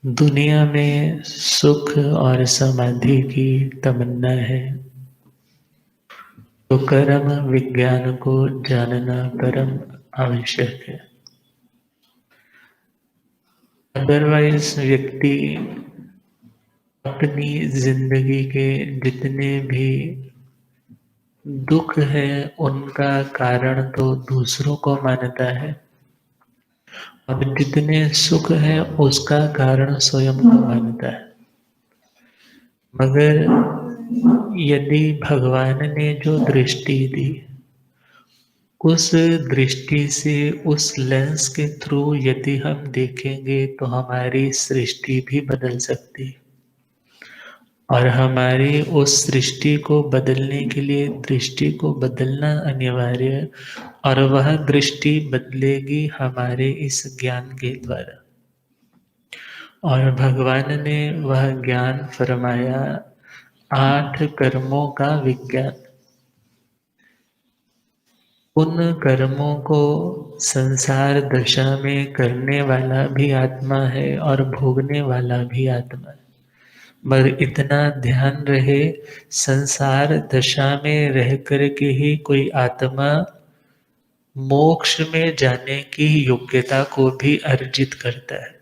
दुनिया में सुख और समाधि की तमन्ना है, तो कर्म विज्ञान को जानना परम आवश्यक है। अदरवाइज व्यक्ति अपनी जिंदगी के जितने भी दुख है उनका कारण तो दूसरों को मानता है, और जितने सुख है उसका कारण स्वयं को मानता है। मगर यदि भगवान ने जो दृष्टि दी, उस दृष्टि से, उस लेंस के थ्रू यदि हम देखेंगे तो हमारी सृष्टि भी बदल सकती है। और हमारी उस सृष्टि को बदलने के लिए दृष्टि को बदलना अनिवार्य है, और वह दृष्टि बदलेगी हमारे इस ज्ञान के द्वारा। और भगवान ने वह ज्ञान फरमाया 8 कर्मों का विज्ञान। उन कर्मों को संसार दशा में करने वाला भी आत्मा है और भोगने वाला भी आत्मा है। मगर इतना ध्यान रहे, संसार दशा में रह कर के ही कोई आत्मा मोक्ष में जाने की योग्यता को भी अर्जित करता है।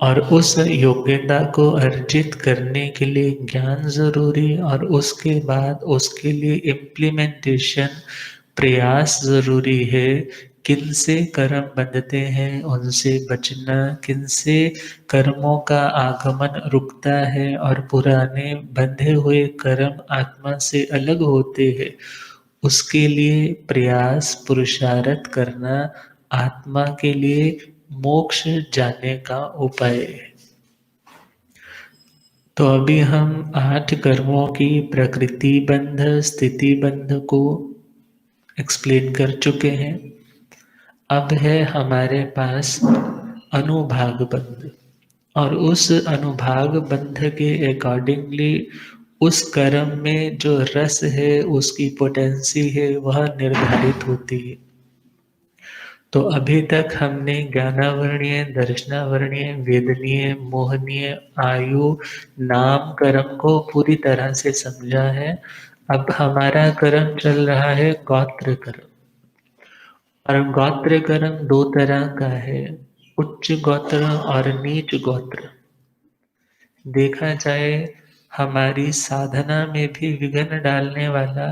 और उस योग्यता को अर्जित करने के लिए ज्ञान जरूरी, और उसके बाद उसके लिए इम्प्लीमेंटेशन, प्रयास जरूरी है। किनसे कर्म बंधते हैं उनसे बचना, किनसे कर्मों का आगमन रुकता है और पुराने बंधे हुए कर्म आत्मा से अलग होते हैं, उसके लिए प्रयास पुरुषार्थ करना आत्मा के लिए मोक्ष जाने का उपाय है। तो अभी हम 8 कर्मों की प्रकृति बंध, स्थिति बंध को एक्सप्लेन कर चुके हैं। अब है हमारे पास अनुभाग बंध, और उस अनुभाग बंध के अकॉर्डिंगली उस कर्म में जो रस है, उसकी पोटेंसी है, वह निर्धारित होती है। तो अभी तक हमने ज्ञानावरणीय, दर्शनावरणीय, वेदनीय, मोहनीय, आयु, नाम कर्म को पूरी तरह से समझा है। अब हमारा कर्म चल रहा है गोत्र कर्म। और गोत्र कर्म 2 तरह का है, उच्च गोत्र और नीच गोत्र। देखा जाए, हमारी साधना में भी विघ्न डालने वाला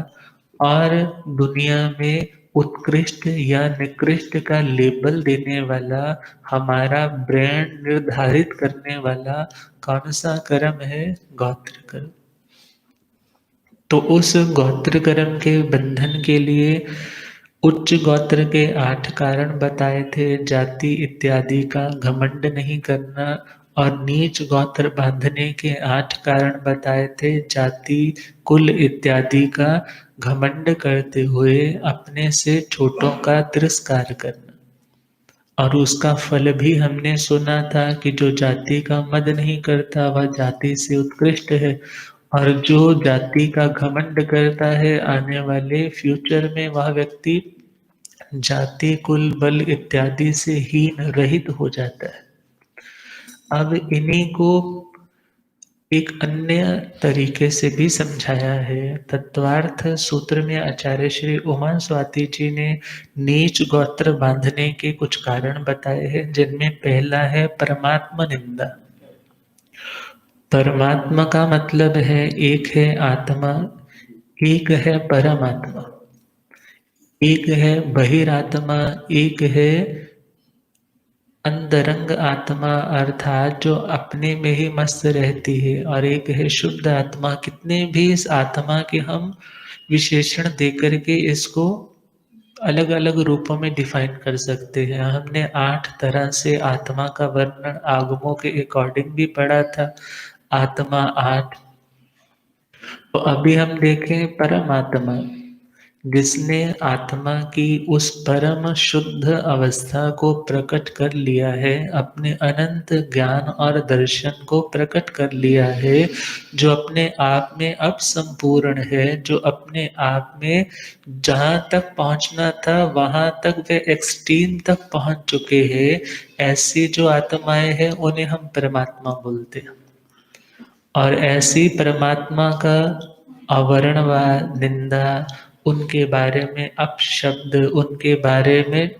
और दुनिया में उत्कृष्ट या निकृष्ट का लेबल देने वाला, हमारा ब्रांड निर्धारित करने वाला कौन सा कर्म है? गोत्र कर्म। तो उस गोत्र कर्म के बंधन के लिए उच्च गोत्र के 8 कारण बताए थे। जाति इत्यादि का घमंड नहीं करना। और नीच गोत्र बांधने के 8 कारण बताए थे। जाति, कुल इत्यादि का घमंड करते हुए अपने से छोटों का तिरस्कार करना। और उसका फल भी हमने सुना था कि जो जाति का मद नहीं करता वह जाति से उत्कृष्ट है, और जो जाति का घमंड करता है आने वाले फ्यूचर में वह व्यक्ति जाति, कुल, बल इत्यादि से हीन रहित हो जाता है। अब इन्हीं को एक अन्य तरीके से भी समझाया है। तत्वार्थ सूत्र में आचार्य श्री उमा स्वाति जी ने नीच गोत्र बांधने के कुछ कारण बताए हैं, जिनमें पहला है परमात्मा निंदा। परमात्मा का मतलब है, एक है आत्मा, एक है परमात्मा, एक है बहिरात्मा, एक है अंतरंग आत्मा अर्थात जो अपने में ही मस्त रहती है, और एक है शुद्ध आत्मा। कितने भी इस आत्मा के हम विशेषण देकर के इसको अलग अलग रूपों में डिफाइन कर सकते हैं। हमने 8 तरह से आत्मा का वर्णन आगमों के अकॉर्डिंग भी पढ़ा था। आत्मा 8। तो अभी हम देखें परमात्मा। जिसने आत्मा की उस परम शुद्ध अवस्था को प्रकट कर लिया है, अपने अनंत ज्ञान और दर्शन को प्रकट कर लिया है, जो अपने आप में अब संपूर्ण है, जो अपने आप में जहाँ तक पहुँचना था वहाँ तक वे एक्सट्रीम तक पहुँच चुके हैं, ऐसी जो आत्माएं हैं उन्हें हम परमात्मा बोलते हैं। और ऐसी परमात्मा का अवर्ण व निंदा, उनके बारे में अपशब्द, उनके बारे में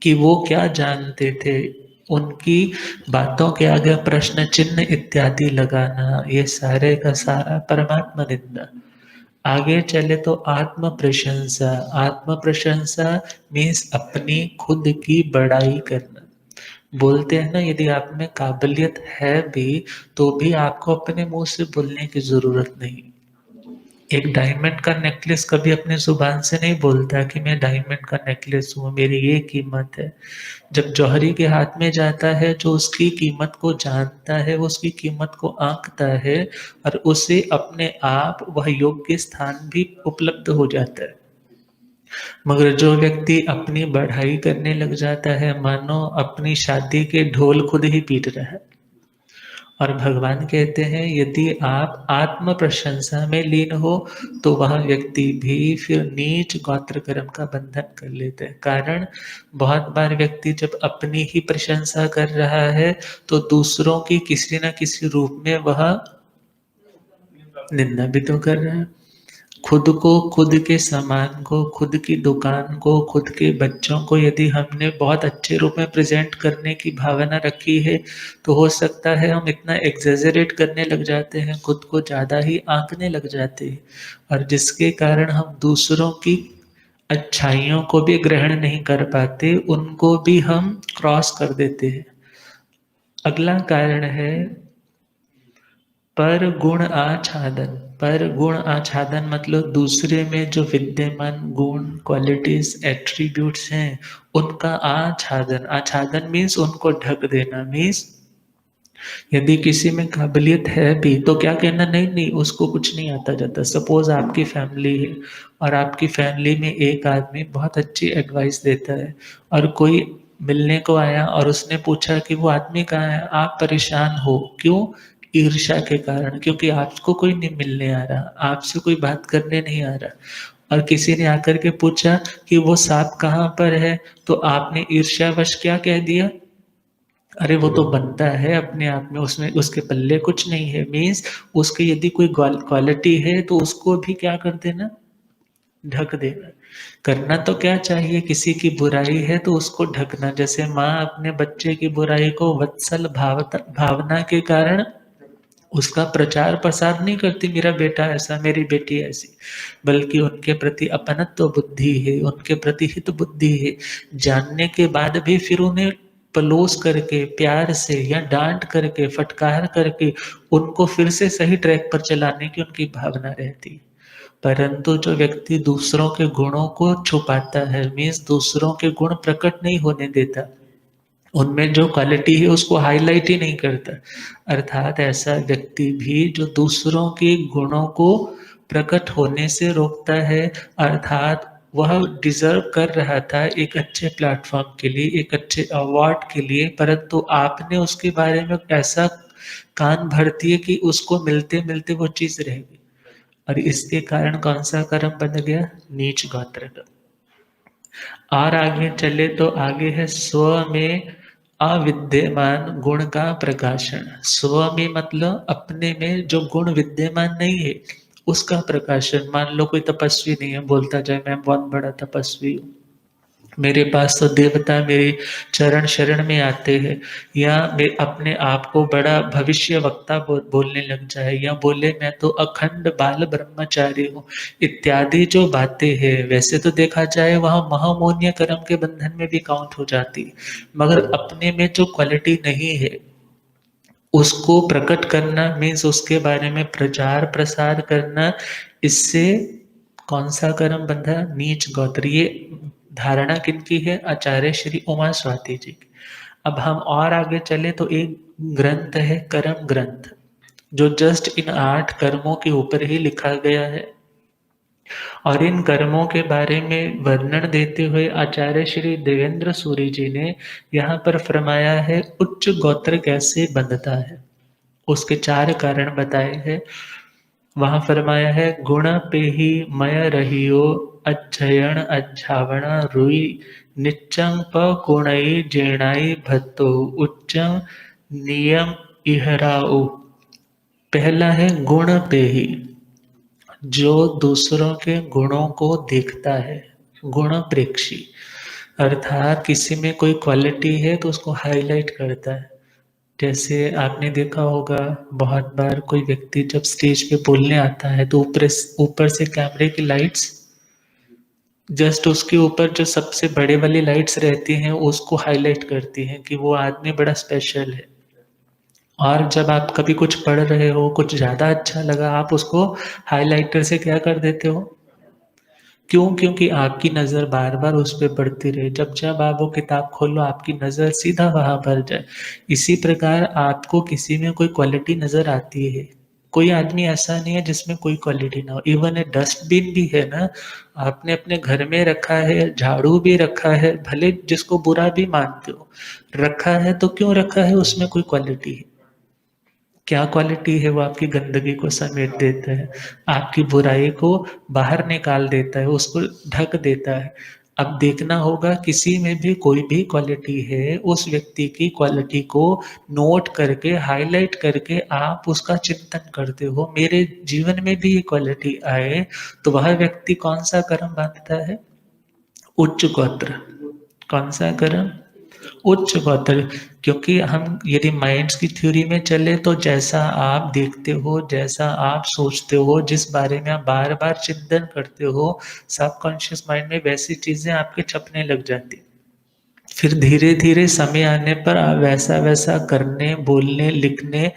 कि वो क्या जानते थे, उनकी बातों के आगे प्रश्न चिन्ह इत्यादि लगाना, ये सारे का सारा परमात्मा निंदा। आगे चले तो आत्म प्रशंसा। आत्म प्रशंसा मीन्स अपनी खुद की बड़ाई करना। बोलते हैं ना, यदि आप में काबिलियत है भी तो भी आपको अपने मुंह से बोलने की जरूरत नहीं। एक डायमंड का नेकलेस कभी अपने जुबान से नहीं बोलता कि मैं डायमंड का नेकलेस हूँ, मेरी ये कीमत है। जब जौहरी के हाथ में जाता है, जो उसकी कीमत को जानता है, वो उसकी कीमत को आंकता है और उसे अपने आप वह योग्य स्थान भी उपलब्ध हो जाता है। मगर जो व्यक्ति अपनी बढ़ाई करने लग जाता है, मानो अपनी शादी के ढोल खुद ही पीट रहा है। और भगवान कहते हैं यदि आप आत्म प्रशंसा में लीन हो तो वह व्यक्ति भी फिर नीच गोत्र कर्म का बंधन कर लेता है। कारण, बहुत बार व्यक्ति जब अपनी ही प्रशंसा कर रहा है तो दूसरों की किसी न किसी रूप में वह निंदा भी तो कर रहा है। खुद को, खुद के सामान को, खुद की दुकान को, खुद के बच्चों को यदि हमने बहुत अच्छे रूप में प्रेजेंट करने की भावना रखी है तो हो सकता है हम इतना एग्जेजरेट करने लग जाते हैं, खुद को ज़्यादा ही आंकने लग जाते हैं, और जिसके कारण हम दूसरों की अच्छाइयों को भी ग्रहण नहीं कर पाते, उनको भी हम क्रॉस कर देते हैं। अगला कारण है पर गुण आच्छादन। पर गुण आच्छादन मतलब दूसरे में जो विद्यमान गुण, क्वालिटीज, एट्रीब्यूट्स हैं, उनका आच्छादन। आच्छादन मीन्स उनको ढक देना। मीन्स यदि किसी में काबिलियत है भी तो क्या कहना, नहीं नहीं उसको कुछ नहीं आता जाता। सपोज आपकी फैमिली है और आपकी फैमिली में एक आदमी बहुत अच्छी एडवाइस देता है और कोई मिलने को आया और उसने पूछा कि वो आदमी कहाँ है, आप परेशान हो क्यों? ईर्ष्या के कारण, क्योंकि आपको कोई नहीं मिलने आ रहा, आपसे कोई बात करने नहीं आ रहा। और किसी ने आकर के पूछा कि वो सांप कहाँ पर है, तो आपने ईर्ष्यावश क्या कह दिया, अरे वो तो बनता है अपने आप में, उसमें उसके पल्ले कुछ नहीं है। मीन्स उसकी यदि कोई क्वालिटी है तो उसको भी क्या कर देना, ढक देना। करना तो क्या चाहिए, किसी की बुराई है तो उसको ढकना। जैसे माँ अपने बच्चे की बुराई को वत्सल भावना के कारण उसका प्रचार प्रसार नहीं करती, मेरा बेटा ऐसा, मेरी बेटी ऐसी, बल्कि उनके प्रति अपनत्व बुद्धि है, उनके प्रति हित बुद्धि है। जानने के बाद भी फिर उन्हें पलोस करके, प्यार से या डांट करके, फटकार करके उनको फिर से सही ट्रैक पर चलाने की उनकी भावना रहती है। परंतु जो व्यक्ति दूसरों के गुणों को छुपाता है, मीन्स दूसरों के गुण प्रकट नहीं होने देता, उनमें जो क्वालिटी है उसको हाईलाइट ही नहीं करता, अर्थात ऐसा व्यक्ति भी जो दूसरों के गुणों को प्रकट होने से रोकता है, अर्थात वह डिजर्व कर रहा था एक अच्छे प्लेटफॉर्म के लिए, एक अच्छे अवार्ड के लिए, परंतु आपने उसके बारे में ऐसा कान भर दिए कि उसको मिलते मिलते वो चीज रह गई, और इसके कारण कौन सा कर्म बन गया, नीच गोत्र का। और आगे चले तो आगे है स्व में अविद्यमान गुण का प्रकाशन। स्व में मतलब अपने में जो गुण विद्यमान नहीं है उसका प्रकाशन। मान लो कोई तपस्वी नहीं है, बोलता जाए मैं बहुत बड़ा तपस्वी हूँ, मेरे पास तो देवता मेरे चरण शरण में आते हैं, या मैं अपने आप को बड़ा भविष्य वक्ता बोलने लग जाए, या बोले मैं तो अखंड बाल ब्रह्मचारी हूँ, इत्यादि जो बातें हैं, वैसे तो देखा जाए वहाँ महामोन्य कर्म के बंधन में भी काउंट हो जाती है, मगर अपने में जो क्वालिटी नहीं है उसको प्रकट करना, मीन्स उसके बारे में प्रचार प्रसार करना, इससे कौन सा कर्म बंधा, नीच गोत्र। ये धारणा किनकी है, आचार्य श्री उमा स्वाति जी की। अब हम और आगे चले तो एक ग्रंथ है कर्म ग्रंथ, जो जस्ट इन 8 कर्मों के ऊपर ही लिखा गया है। और इन कर्मों के बारे में वर्णन देते हुए आचार्य श्री देवेंद्र सूरि जी ने यहाँ पर फरमाया है उच्च गोत्र कैसे बंधता है, उसके 4 कारण बताए हैं। वहाँ फरमाया है गुण पे ही मय रहियो अध्ययन अध्यावना रुई निच्चंग प गुणई जेणाई भत्तो उच्चम नियम इहराऊ। पहला है गुण पे ही, जो दूसरों के गुणों को देखता है, गुण प्रेक्षी, अर्थात किसी में कोई क्वालिटी है तो उसको हाईलाइट करता है। जैसे आपने देखा होगा बहुत बार कोई व्यक्ति जब स्टेज पे बोलने आता है तो ऊपर से कैमरे की लाइट्स जस्ट उसके ऊपर जो सबसे बड़े वाली लाइट्स रहती हैं उसको हाईलाइट करती हैं कि वो आदमी बड़ा स्पेशल है। और जब आप कभी कुछ पढ़ रहे हो, कुछ ज़्यादा अच्छा लगा, आप उसको हाइलाइटर से क्या कर देते हो? क्यों? क्योंकि आपकी नज़र बार-बार उस पे पड़ती रहे। जब-जब आप वो किताब खोलो, आपकी नज़र सीधा वहाँ पर जाए। इसी प्रकार आपको किसी में कोई क्वालिटी नज़र आती है। कोई आदमी ऐसा नहीं है जिसमें कोई क्वालिटी ना हो। इवन एक डस्टबिन भी है ना, आपने अपने घर में रखा है, झाड़ू भी रखा है, भले जिसको बुरा भी मानते हो, रखा है तो क्यों रखा है? उसमें कोई क्वालिटी है। क्या क्वालिटी है? वो आपकी गंदगी को समेट देता है, आपकी बुराई को बाहर निकाल देता है, उसको ढक देता है। अब देखना होगा किसी में भी कोई भी क्वालिटी है, उस व्यक्ति की क्वालिटी को नोट करके, हाइलाइट करके आप उसका चिंतन करते हो, मेरे जीवन में भी ये क्वालिटी आए, तो वह व्यक्ति कौन-सा कर्म बाँधता है? उच्च गोत्र। कौन-सा कर्म? उच्च गोत्र। क्योंकि हम यदि माइंड्स की थ्योरी में चले तो जैसा आप देखते हो, जैसा आप सोचते हो, जिस बारे में आप बार-बार चिंतन करते हो, सबकॉन्शियस माइंड में वैसी चीज़ें आपके छपने लग जाती। फिर धीरे-धीरे समय आने पर आप वैसा-वैसा करने, बोलने, लिखने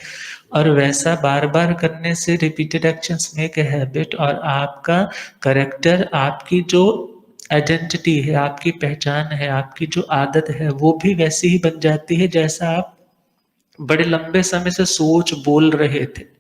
और वैसा बार-बार करने से repeated actions make a habit और आपका कैरेक्टर, आपकी जो आइडेंटिटी है, आपकी पहचान है, आपकी जो आदत है, वो भी वैसी ही बन जाती है जैसा आप बड़े लंबे समय से सोच बोल रहे थे।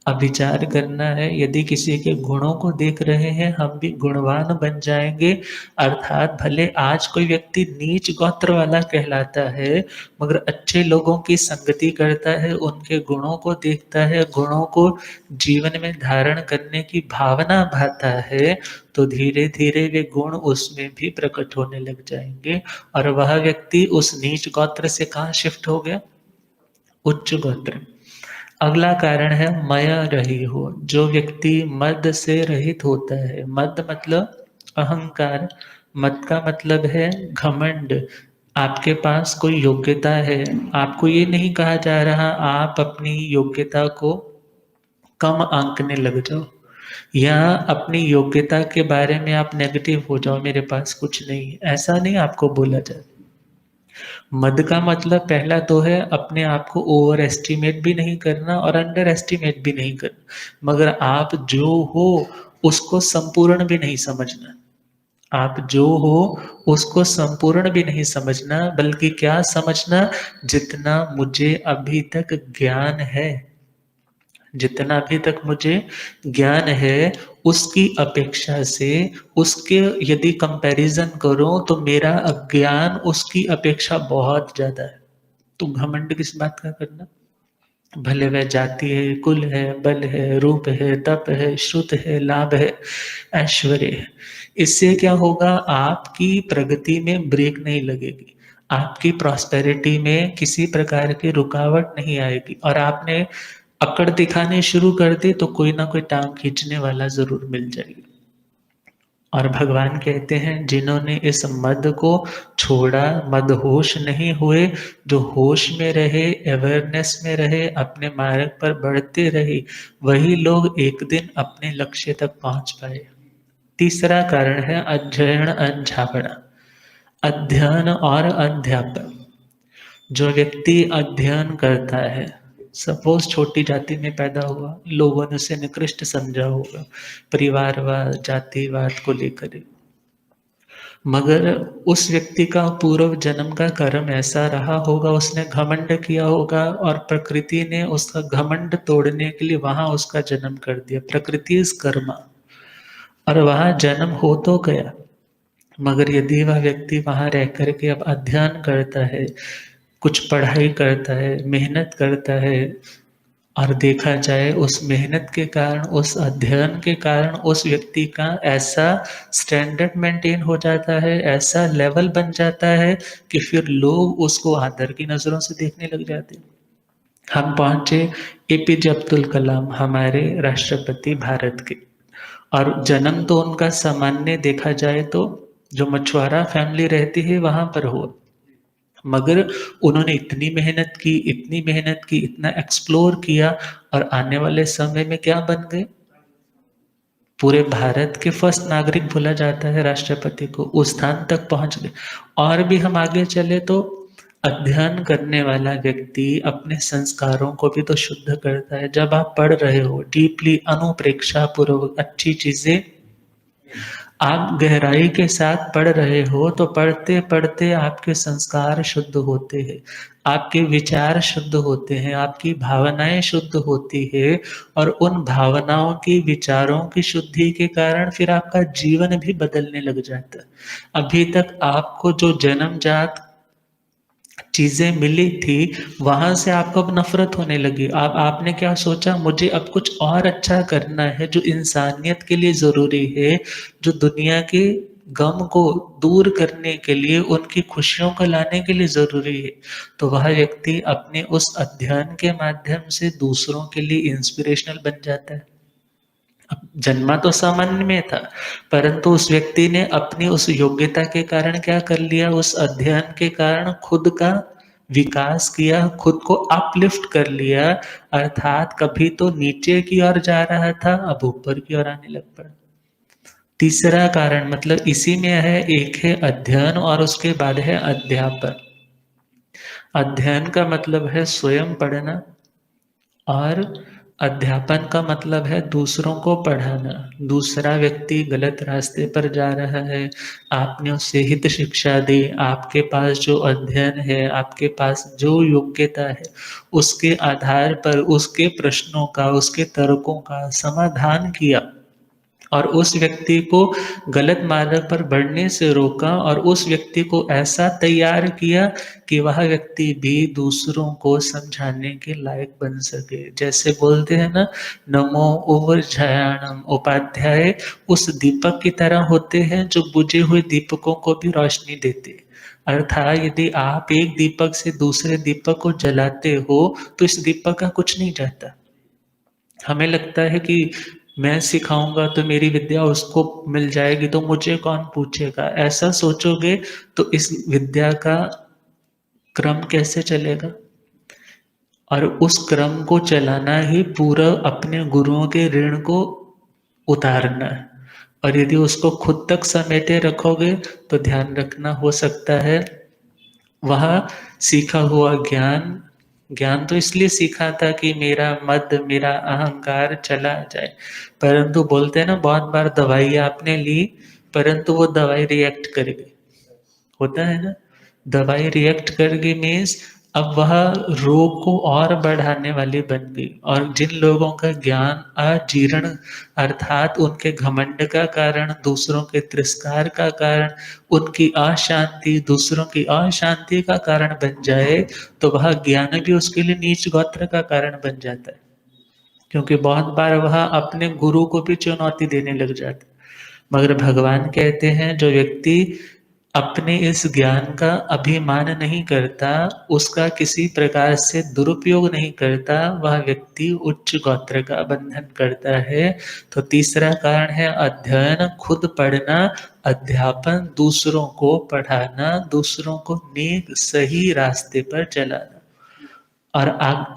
अब विचार करना है, यदि किसी के गुणों को देख रहे हैं, हम भी गुणवान बन जाएँगे, अर्थात भले आज कोई व्यक्ति नीच गोत्र वाला कहलाता है, मगर अच्छे लोगों की संगति करता है, उनके गुणों को देखता है, गुणों को जीवन में धारण करने की भावना भाता है, तो धीरे-धीरे वे गुण उसमें भी प्रकट होने लग जाएँगे और वह व्यक्ति उस नीच गोत्र से कहाँ शिफ्ट हो गया? उच्च गोत्र। अगला कारण है मय रही हो, जो व्यक्ति मद से रहित होता है। मद मतलब अहंकार, मद का मतलब है घमंड। आपके पास कोई योग्यता है, आपको ये नहीं कहा जा रहा आप अपनी योग्यता को कम आंकने लग जाओ या अपनी योग्यता के बारे में आप नेगेटिव हो जाओ, मेरे पास कुछ नहीं है, ऐसा नहीं आपको बोला जाता। मद का मतलब पहला तो है अपने आप को ओवर एस्टिमेट भी नहीं करना और अंडर एस्टिमेट भी नहीं करना। मगर आप जो हो उसको संपूर्ण भी नहीं समझना। आप जो हो उसको संपूर्ण भी नहीं समझना, बल्कि क्या समझना, जितना मुझे अभी तक ज्ञान है, जितना अभी तक मुझे ज्ञान है, उसकी अपेक्षा से, उसके यदि कंपैरिज़न करूँ तो मेरा अज्ञान उसकी अपेक्षा बहुत ज़्यादा है। तो घमंड किस बात का करना? भले वह जाति है, कुल है, बल है, रूप है, तप है, श्रुत है, लाभ है, ऐश्वर्य है। इससे क्या होगा? आपकी प्रगति में ब्रेक नहीं लगेगी। आपकी प्रॉस्पेरिटी में किसी प्रकार की रुकावट नहीं आएगी और आपने अकड़ दिखाने शुरू कर दी तो कोई ना कोई टाँग खींचने वाला ज़रूर मिल जाएगा। और भगवान कहते हैं जिन्होंने इस मद को छोड़ा, मदहोश नहीं हुए, जो होश में रहे, अवेयरनेस में रहे, अपने मार्ग पर बढ़ते रहे, वही लोग एक दिन अपने लक्ष्य तक पहुँच पाए। तीसरा कारण है अध्ययन अध्यापना, अध्ययन और अध्यापन। जो व्यक्ति अध्ययन करता है, सपोज़ छोटी जाति में पैदा हुआ, लोगों ने उसे निकृष्ट समझा होगा, परिवारवाद, जातिवाद को लेकर। मगर उस व्यक्ति का पूर्व जन्म का कर्म ऐसा रहा होगा, उसने घमंड किया होगा और प्रकृति ने उसका घमंड तोड़ने के लिए वहाँ उसका जन्म कर दिया। प्रकृति इज़ कर्मा। और वहाँ जन्म हो तो गया, मगर यदि वह व्यक्ति वहाँ रह कर के अब अध्ययन करता है, कुछ पढ़ाई करता है, मेहनत करता है और देखा जाए उस मेहनत के कारण, उस अध्ययन के कारण उस व्यक्ति का ऐसा स्टैंडर्ड मेंटेन हो जाता है, ऐसा लेवल बन जाता है कि फिर लोग उसको आदर की नज़रों से देखने लग जाते हैं। हम पहुँचे एपीजे अब्दुल कलाम, हमारे राष्ट्रपति भारत के, और जन्म तो उनका सामान्य देखा जाए तो जो मछुआरा फैमिली रहती है वहाँ पर हुआ। मगर उन्होंने इतनी मेहनत की, इतना एक्सप्लोर किया और आने वाले समय में क्या बन गए? पूरे भारत के फर्स्ट नागरिक बोला जाता है राष्ट्रपति को, उस स्थान तक पहुँच गए। और भी हम आगे चले तो अध्ययन करने वाला व्यक्ति अपने संस्कारों को भी तो शुद्ध करता है। जब आप पढ़ रहे हो डीपली, अनुप्रेक्षा पूर्वक अच्छी चीज़ें आप गहराई के साथ पढ़ रहे हो तो पढ़ते-पढ़ते आपके संस्कार शुद्ध होते हैं, आपके विचार शुद्ध होते हैं, आपकी भावनाएँ शुद्ध होती है और उन भावनाओं की, विचारों की शुद्धि के कारण फिर आपका जीवन भी बदलने लग जाता है। अभी तक आपको जो जन्मजात चीज़ें मिली थी, वहाँ से आपको अब नफ़रत होने लगी। अब आपने क्या सोचा, मुझे अब कुछ और अच्छा करना है जो इंसानियत के लिए ज़रूरी है, जो दुनिया के गम को दूर करने के लिए, उनकी खुशियों को लाने के लिए ज़रूरी है। तो वह व्यक्ति अपने उस अध्ययन के माध्यम से दूसरों के लिए इंस्पिरेशनल बन जाता है। अब जन्मा तो सामान्य में था, परंतु उस व्यक्ति ने अपनी उस योग्यता के कारण क्या कर लिया, उस अध्ययन के कारण खुद का विकास किया, खुद को अपलिफ्ट कर लिया, अर्थात कभी तो नीचे की ओर जा रहा था, अब ऊपर की ओर आने लग पड़ा। तीसरा कारण मतलब इसी में है, एक है अध्ययन और उसके बाद है अध्यापन। अध्ययन का मतलब है स्वयं पढ़ना और अध्यापन का मतलब है दूसरों को पढ़ाना। दूसरा व्यक्ति गलत रास्ते पर जा रहा है, आपने उसे हित शिक्षा दी, आपके पास जो अध्ययन है, आपके पास जो योग्यता है, उसके आधार पर उसके प्रश्नों का, उसके तर्कों का समाधान किया और उस व्यक्ति को गलत मार्ग पर बढ़ने से रोका और उस व्यक्ति को ऐसा तैयार किया कि वह व्यक्ति भी दूसरों को समझाने के लायक बन सके। जैसे बोलते हैं ना, नमो ओवरझायाणम, उपाध्याय उस दीपक की तरह होते हैं जो बुझे हुए दीपकों को भी रोशनी देते। अर्थात यदि आप एक दीपक से दूसरे दीपक को जलाते हो तो इस दीपक का कुछ नहीं जाता। हमें लगता है कि मैं सिखाऊँगा तो मेरी विद्या उसको मिल जाएगी तो मुझे कौन पूछेगा? ऐसा सोचोगे तो इस विद्या का क्रम कैसे चलेगा? और उस क्रम को चलाना ही पूरा अपने गुरुओं के ऋण को उतारना है। और यदि उसको खुद तक समेटे रखोगे तो ध्यान रखना, हो सकता है वह सीखा हुआ ज्ञान, ज्ञान तो इसलिए सीखा था कि मेरा मद, मेरा अहंकार चला जाए। परंतु बोलते हैं ना, बहुत बार दवाई आपने ली, परंतु वो दवाई रिएक्ट कर गई। होता है ना? दवाई रिएक्ट कर गई मीन्स अब वह रोग को और बढ़ाने वाली बन गई। और जिन लोगों का ज्ञान अजीर्ण अर्थात उनके घमंड का कारण, दूसरों के तिरस्कार का कारण, उनकी अशांति दूसरों की अशांति का कारण बन जाए, तो वह ज्ञान भी उसके लिए नीच गोत्र का कारण बन जाता है। क्योंकि बहुत बार वह अपने गुरु को भी चुनौती देने लग जाता है। मगर भगवान कहते हैं जो व्यक्ति अपने इस ज्ञान का अभिमान नहीं करता, उसका किसी प्रकार से दुरुपयोग नहीं करता, वह व्यक्ति उच्च गोत्र का बंधन करता है। तो तीसरा कारण है अध्ययन, खुद पढ़ना, अध्यापन, दूसरों को पढ़ाना, दूसरों को नेक सही रास्ते पर चलाना। और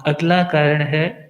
अगला कारण है,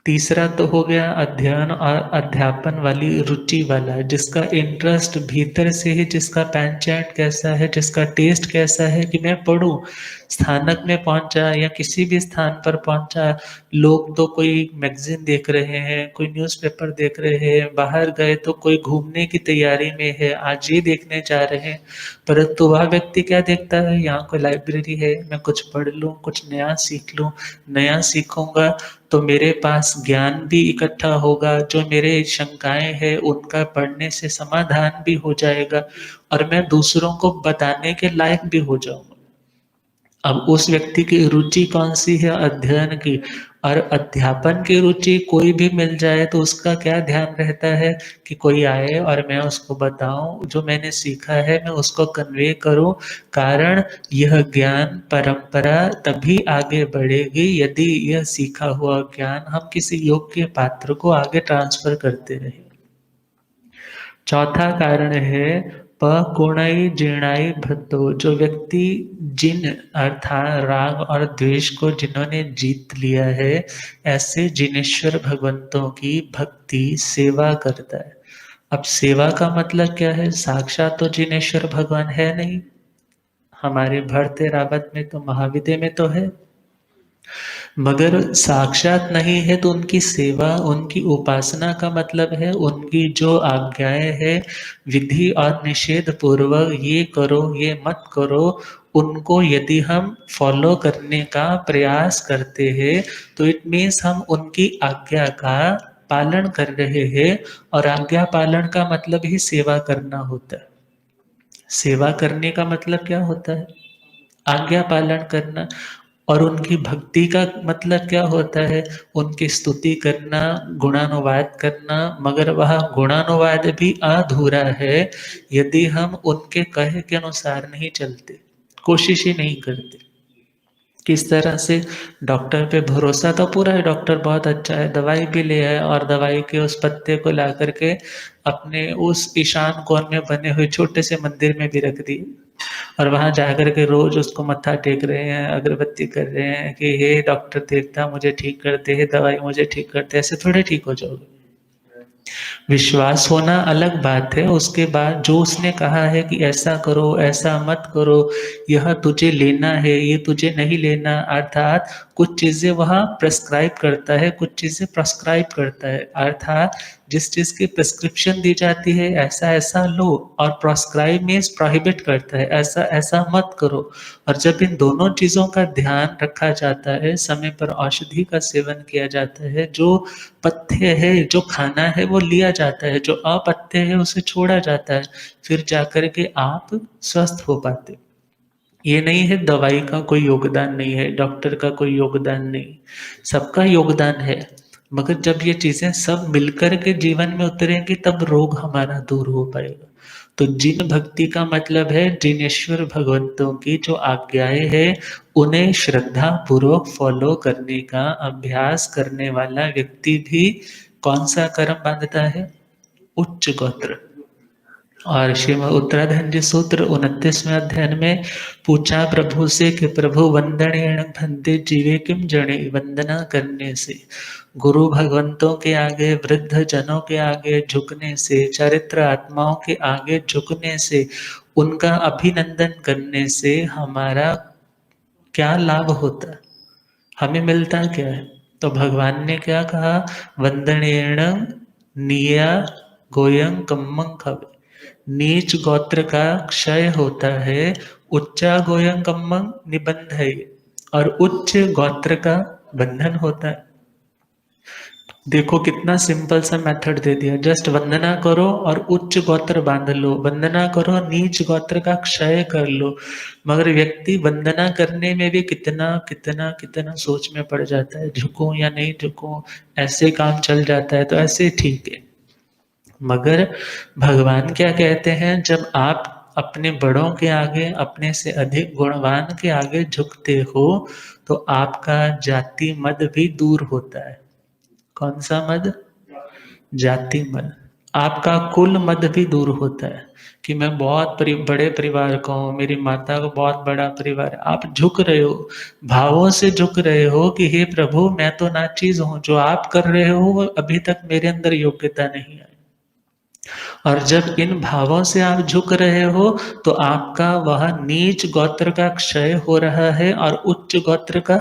तीसरा तो हो गया अध्ययन और अध्यापन वाली रुचि वाला, जिसका इंटरेस्ट भीतर से है, जिसका पैंचैट कैसा है, जिसका टेस्ट कैसा है कि मैं पढ़ूँ। स्थानक में पहुँचा या किसी भी स्थान पर पहुँचा, लोग तो कोई मैगज़ीन देख रहे हैं, कोई न्यूज़पेपर देख रहे हैं, बाहर गए तो कोई घूमने की तैयारी में है, आज ये देखने जा रहे हैं। परंतु वह व्यक्ति क्या देखता है, यहाँ कोई लाइब्रेरी है, मैं कुछ पढ़ लूँ, कुछ नया सीख लूँ, नया सीखूंगा तो मेरे पास ज्ञान भी इकट्ठा होगा, जो मेरे शंकाएं हैं उनका पढ़ने से समाधान भी हो जाएगा और मैं दूसरों को बताने के लायक भी हो जाऊंगा। अब उस व्यक्ति की रुचि कौन सी है, अध्ययन की, और अध्यापन की रुचि कोई भी मिल जाए तो उसका क्या ध्यान रहता है कि कोई आए और मैं उसको बताऊं, जो मैंने सीखा है मैं उसको कन्वे करूं। कारण यह ज्ञान परंपरा तभी आगे बढ़ेगी यदि यह सीखा हुआ ज्ञान हम किसी योग्य पात्र को आगे ट्रांसफर करते रहे। चौथा कारण है पकुणई जीर्णाई भद्दो, जो व्यक्ति जिन अर्थात राग और द्वेष को जिन्होंने जीत लिया है, ऐसे जिनेश्वर भगवंतों की भक्ति सेवा करता है। अब सेवा का मतलब क्या है, साक्षात तो जिनेश्वर भगवान है नहीं, हमारे भरते रावत में तो महाविद्य में तो है, मगर साक्षात नहीं है तो उनकी सेवा, उनकी उपासना का मतलब है उनकी जो आज्ञाएं हैं विधि और निषेध पूर्वक ये करो ये मत करो, उनको यदि हम फॉलो करने का प्रयास करते हैं तो इट मीन्स हम उनकी आज्ञा का पालन कर रहे हैं। और आज्ञा पालन का मतलब ही सेवा करना होता है। सेवा करने का मतलब क्या होता है, आज्ञा पालन करना। और उनकी भक्ति का मतलब क्या होता है, उनकी स्तुति करना, गुणानुवाद करना। मगर वह गुणानुवाद भी अधूरा है यदि हम उनके कहे के अनुसार नहीं चलते, कोशिश ही नहीं करते। किस तरह से, डॉक्टर पे भरोसा तो पूरा है, डॉक्टर बहुत अच्छा है, दवाई भी ले आए और दवाई के उस पत्ते को ला करके अपने उस ईशान कोण में बने हुए छोटे से मंदिर में भी रख दिए और वहां जाकर के रोज उसको मत्था टेक रहे हैं, अगरबत्ती कर रहे हैं कि हे डॉक्टर देवता मुझे ठीक करते, हे दवाई मुझे ठीक करते। ऐसे थोड़े ठीक हो जाओगे। विश्वास होना अलग बात है, उसके बाद जो उसने कहा है कि ऐसा करो ऐसा मत करो, यह तुझे लेना है ये तुझे नहीं लेना, अर्थात कुछ चीजें वह प्रेस्क्राइब करता है, कुछ चीजें प्रेस्क्राइब करता है। अर्थात जिस चीज की प्रिस्क्रिप्शन दी जाती है ऐसा ऐसा लो, और प्रोस्क्राइब मीन्स प्रोहिबिट करता है, ऐसा ऐसा मत करो। और जब इन दोनों चीजों का ध्यान रखा जाता है, समय पर औषधि का सेवन किया जाता है, जो पथ्य है जो खाना है वो लिया जाता है, जो अपथ्य है उसे छोड़ा जाता है, फिर जाकर के आप स्वस्थ हो पाते। ये नहीं है दवाई का कोई योगदान नहीं है, डॉक्टर का कोई योगदान नहीं, सबका योगदान है। मगर जब ये चीजें सब मिलकर के जीवन में उतरेंगी तब रोग हमारा दूर हो पाएगा। तो जिन भक्ति का मतलब है जिनेश्वर भगवंतों की जो आज्ञाएं हैं उन्हें श्रद्धा पूर्वक फॉलो करने का अभ्यास करने वाला व्यक्ति भी कौन सा कर्म बांधता है, उच्च गोत्र। और श्रीमद् उत्तराखंड सूत्र 29वें अध्याय में पूछा प्रभु से कि प्रभु वंदनेन भन्ते जीवे किम जड़े, वंदना करने से, गुरु भगवंतों के आगे, वृद्ध जनों के आगे झुकने से, चरित्र आत्माओं के आगे झुकने से, उनका अभिनंदन करने से हमारा क्या लाभ होता है, हमें मिलता क्या है। तो भगवान ने क्या कहा, वंदनेण निया गोयं कम्मं खवे, नीच गोत्र का क्षय होता है, उच्चा गोयं कम्मं निबंधय, और उच्च गोत्र का बंधन होता है। देखो कितना सिंपल सा मेथड दे दिया, जस्ट वंदना करो और उच्च गोत्र बांध लो, वंदना करो नीच गोत्र का क्षय कर लो। मगर व्यक्ति वंदना करने में भी कितना कितना कितना सोच में पड़ जाता है, झुकूं या नहीं झुकूं, ऐसे काम चल जाता है तो ऐसे ठीक है। मगर भगवान क्या कहते हैं, जब आप अपने बड़ों के आगे, अपने से अधिक गुणवान के आगे झुकते हो तो आपका जाति मद भी दूर होता है। कौन सा मद, जाति मद। आपका कुल मद भी दूर होता है कि मैं बहुत बड़े परिवार का हूँ, मेरी माता का बहुत बड़ा परिवार है। आप झुक रहे हो, भावों से झुक रहे हो कि हे प्रभु मैं तो नाचीज हूँ, जो आप कर रहे हो वो अभी तक मेरे अंदर योग्यता नहीं आई। और जब इन भावों से आप झुक रहे हो तो आपका वह नीच गोत्र का क्षय हो रहा है और उच्च गोत्र का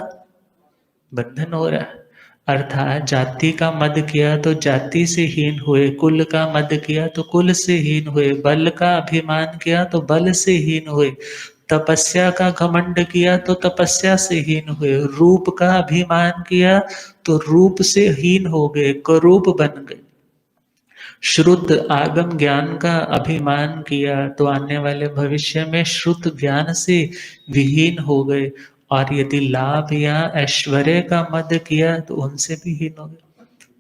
बंधन हो रहा है। अर्थात जाति का मद किया तो जाति से हीन हुए, कुल का मद किया तो कुल से हीन हुए, बल का अभिमान किया तो बल से हीन हुए, तपस्या का घमंड किया तो तपस्या से हीन हुए, रूप का अभिमान किया तो रूप से हीन हो गए, करूप बन गए। श्रुत आगम ज्ञान का अभिमान किया तो आने वाले भविष्य में श्रुत ज्ञान से विहीन हो गए, और यदि लाभ या ऐश्वर्य का मद किया तो उनसे भी हीन हो गए।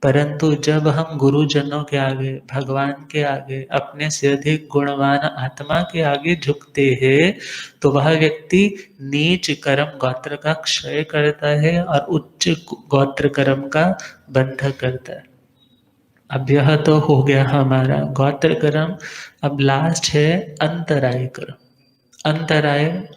परंतु जब हम गुरुजनों के आगे, भगवान के आगे, अपने से अधिक गुणवान आत्मा के आगे झुकते हैं, तो वह व्यक्ति नीच कर्म गोत्र का क्षय करता है और उच्च गोत्र कर्म का बंध करता है। अब यह तो हो गया हमारा गोत्र कर्म। अब लास्ट है अंतराय कर्म। अंतराय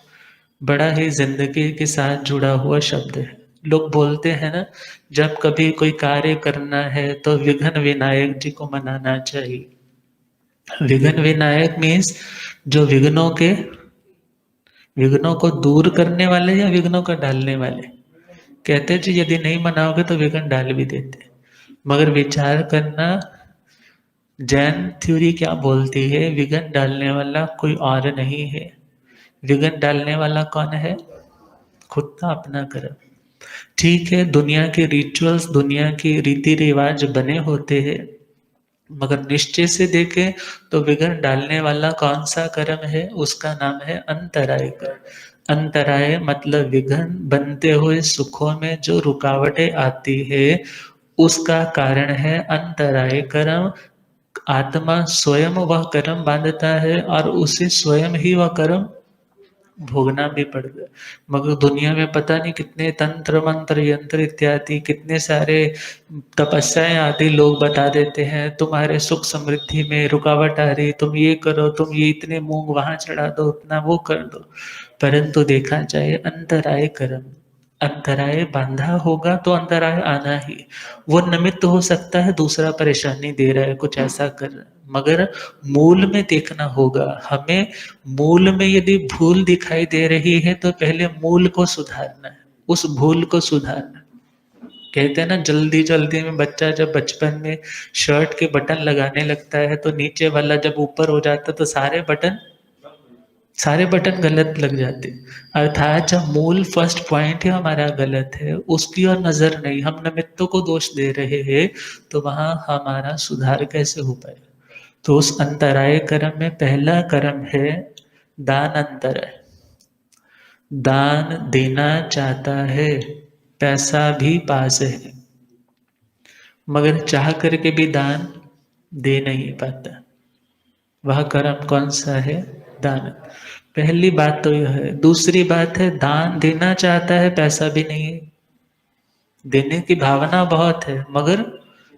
बड़ा ही जिंदगी के साथ जुड़ा हुआ शब्द है। लोग बोलते हैं ना, जब कभी कोई कार्य करना है तो विघ्न विनायक जी को मनाना चाहिए। विघ्न विनायक मीन्स जो विघ्नों को दूर करने वाले या विघ्नों को डालने वाले। कहते जी यदि नहीं मनाओगे तो विघ्न डाल भी देते। मगर विचार करना, जैन थ्योरी क्या बोलती है, विघ्न डालने वाला कोई और नहीं है। विघ्न डालने वाला कौन है? खुद का अपना कर्म। ठीक है, दुनिया के रिचुअल्स, दुनिया के रीति रिवाज बने होते हैं, मगर निश्चय से देखें तो विघ्न डालने वाला कौन सा कर्म है? उसका नाम है अंतराय कर्म। अंतराय मतलब विघ्न, बनते हुए सुखों में जो रुकावटें आती है उसका कारण है अंतराय कर्म। आत्मा स्वयं वह कर्म बांधता है और उसे स्वयं ही वह कर्म भोगना भी पड़ता है। मगर दुनिया में पता नहीं कितने तंत्र मंत्र यंत्र इत्यादि, कितने सारे तपस्याएं आदि लोग बता देते हैं, तुम्हारे सुख समृद्धि में रुकावट आ रही, तुम ये करो, तुम ये इतने मूंग वहां चढ़ा दो, उतना वो कर दो। परंतु देखा जाए अंतराय कर्म, अंतराय बांधा होगा तो अंतराय आना ही। वो निमित्त हो सकता है दूसरा परेशानी दे रहा है, कुछ ऐसा कर रहा है, मगर मूल में देखना होगा हमें। मूल में यदि भूल दिखाई दे रही है तो पहले मूल को सुधारना है, उस भूल को सुधारना। कहते हैं ना, जल्दी जल्दी में बच्चा जब बचपन में शर्ट के बटन लगाने लगता है तो नीचे वाला जब ऊपर हो जाता है तो सारे बटन गलत लग जाते। अर्थात जब मूल फर्स्ट पॉइंट है हमारा गलत है, उसकी और नजर नहीं, हम निमित्तों को दोष दे रहे हैं, तो वहां हमारा सुधार कैसे हो पाए? तो उस अंतराय कर्म में पहला कर्म है दान अंतराय। दान देना चाहता है, पैसा भी पास है, मगर चाह करके भी दान दे नहीं पाता। वह कर्म कौन सा है? दान। पहली बात तो यह है। दूसरी बात है, दान देना चाहता है, पैसा भी नहीं है। देने की भावना बहुत है मगर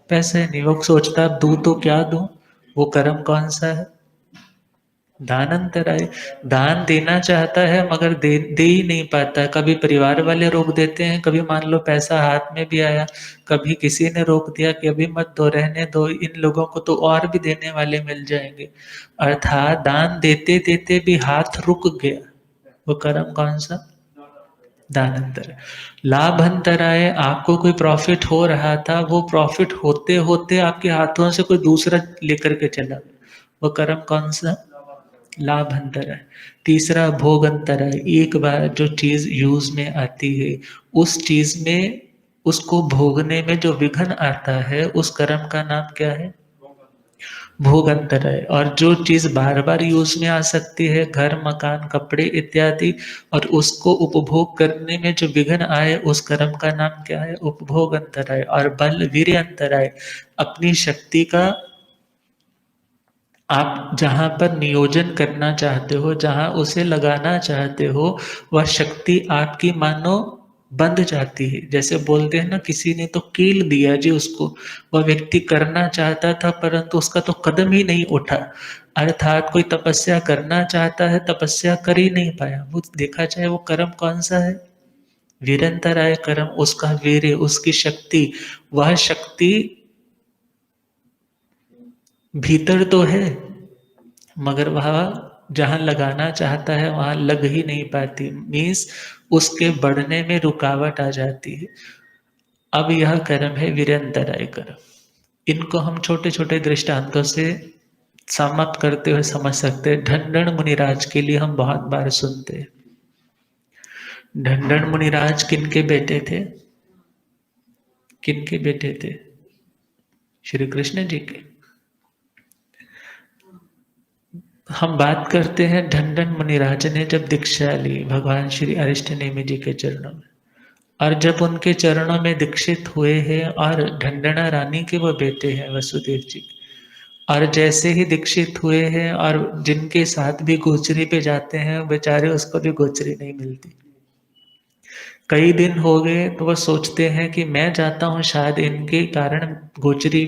पैसे नहीं। वो सोचता अब दूं तो क्या दूं। वो कर्म कौन सा है? दानंतराय। दान देना चाहता है मगर दे ही नहीं पाता। कभी परिवार वाले रोक देते हैं, कभी मान लो पैसा हाथ में भी आया, कभी किसी ने रोक दिया कि अभी मत दो, रहने दो, इन लोगों को तो और भी देने वाले मिल जाएंगे। अर्थात दान देते देते भी हाथ रुक गया। वो कर्म कौन सा? दानंतर। लाभंतराय, आपको कोई प्रॉफिट हो रहा था, वो प्रॉफिट होते होते आपके हाथों से कोई दूसरा लेकर के चला गया। वो कर्म कौन सा? लाभ अंतर है। तीसरा भोग अंतर है। एक बार जो चीज यूज में आती है उस चीज में उसको भोगने में जो विघ्न आता है उस कर्म का नाम क्या है? भोग अंतर है। और जो चीज बार बार यूज में आ सकती है, घर मकान कपड़े इत्यादि, और उसको उपभोग करने में जो विघ्न आए उस कर्म का नाम क्या है? उपभोग अंतर है। और बल वीर्य अंतर है। अपनी शक्ति का आप जहाँ पर नियोजन करना चाहते हो, जहाँ उसे लगाना चाहते हो, वह शक्ति आपकी मानो बंध जाती है। जैसे बोलते हैं ना, किसी ने तो कील दिया जी उसको, वह व्यक्ति करना चाहता था परंतु उसका तो कदम ही नहीं उठा। अर्थात कोई तपस्या करना चाहता है, तपस्या कर ही नहीं पाया। वो देखा जाए वो कर्म कौन सा है? वीरंतराय कर्म। उसका वीर्य, उसकी शक्ति, वह शक्ति भीतर तो है मगर वह जहाँ लगाना चाहता है वहाँ लग ही नहीं पाती। मीन्स उसके बढ़ने में रुकावट आ जाती है। अब यह कर्म है वीरेंद्राय कर्म। इनको हम छोटे छोटे दृष्टांतों से समाप्त करते हुए समझ सकते हैं। ढंढन मुनिराज के लिए हम बहुत बार सुनते हैं। ढंढन मुनिराज किनके बेटे थे? किनके बेटे थे? श्री कृष्ण जी के। हम बात करते हैं ढंढन मुनिराज ने जब दीक्षा ली भगवान श्री अरिष्ट नेमि जी के चरणों में, और जब उनके चरणों में दीक्षित हुए हैं, और ढंढना रानी के वो बेटे हैं वसुदेव जी, और जैसे ही दीक्षित हुए हैं और जिनके साथ भी गोचरी पे जाते हैं बेचारे उसको भी गोचरी नहीं मिलती। कई दिन हो गए तो वह सोचते हैं कि मैं जाता हूँ शायद इनके कारण गोचरी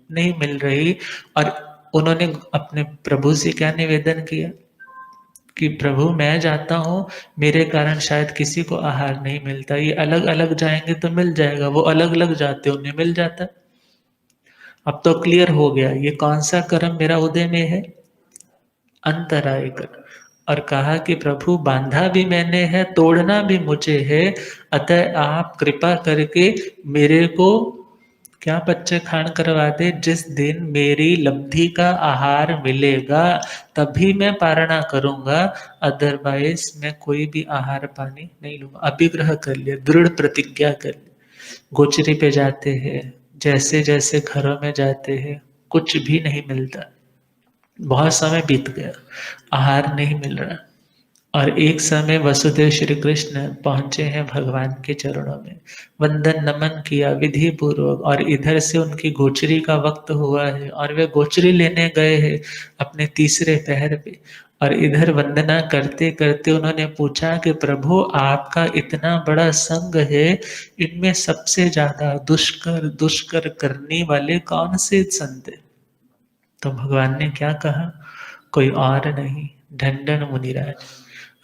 नहीं मिल रही, और उन्होंने अपने प्रभु से क्या निवेदन किया कि प्रभु मैं जाता हूँ, मेरे कारण शायद किसी को आहार नहीं मिलता, ये अलग अलग जाएंगे तो मिल जाएगा, वो अलग अलग जाते उन्हें मिल जाता। अब तो क्लियर हो गया ये कौन सा कर्म मेरा उदय में है, अंतराय कर्म। और कहा कि प्रभु बांधा भी मैंने है, तोड़ना भी मुझे है, अतः आप कृपा करके मेरे को क्या बच्चे खान करवा दे, जिस दिन मेरी लब्धि का आहार मिलेगा तभी मैं पारणा करूंगा, अदरवाइज मैं कोई भी आहार पानी नहीं लूंगा। अभिग्रह कर लिया, दृढ़ प्रतिज्ञा कर ली। गोचरी पे जाते हैं, जैसे जैसे घरों में जाते हैं कुछ भी नहीं मिलता। बहुत समय बीत गया, आहार नहीं मिल रहा, और एक समय वसुदेव श्री कृष्ण पहुंचे हैं भगवान के चरणों में, वंदन नमन किया विधि पूर्वक, और इधर से उनकी गोचरी का वक्त हुआ है और वे गोचरी लेने गए हैं अपने तीसरे पहर पे। और इधर वंदना करते करते उन्होंने पूछा कि प्रभु आपका इतना बड़ा संघ है, इनमें सबसे ज्यादा दुष्कर दुष्कर करने वाले कौन से संत हैं? तो भगवान ने क्या कहा, कोई और नहीं, ढंढन मुनिराज।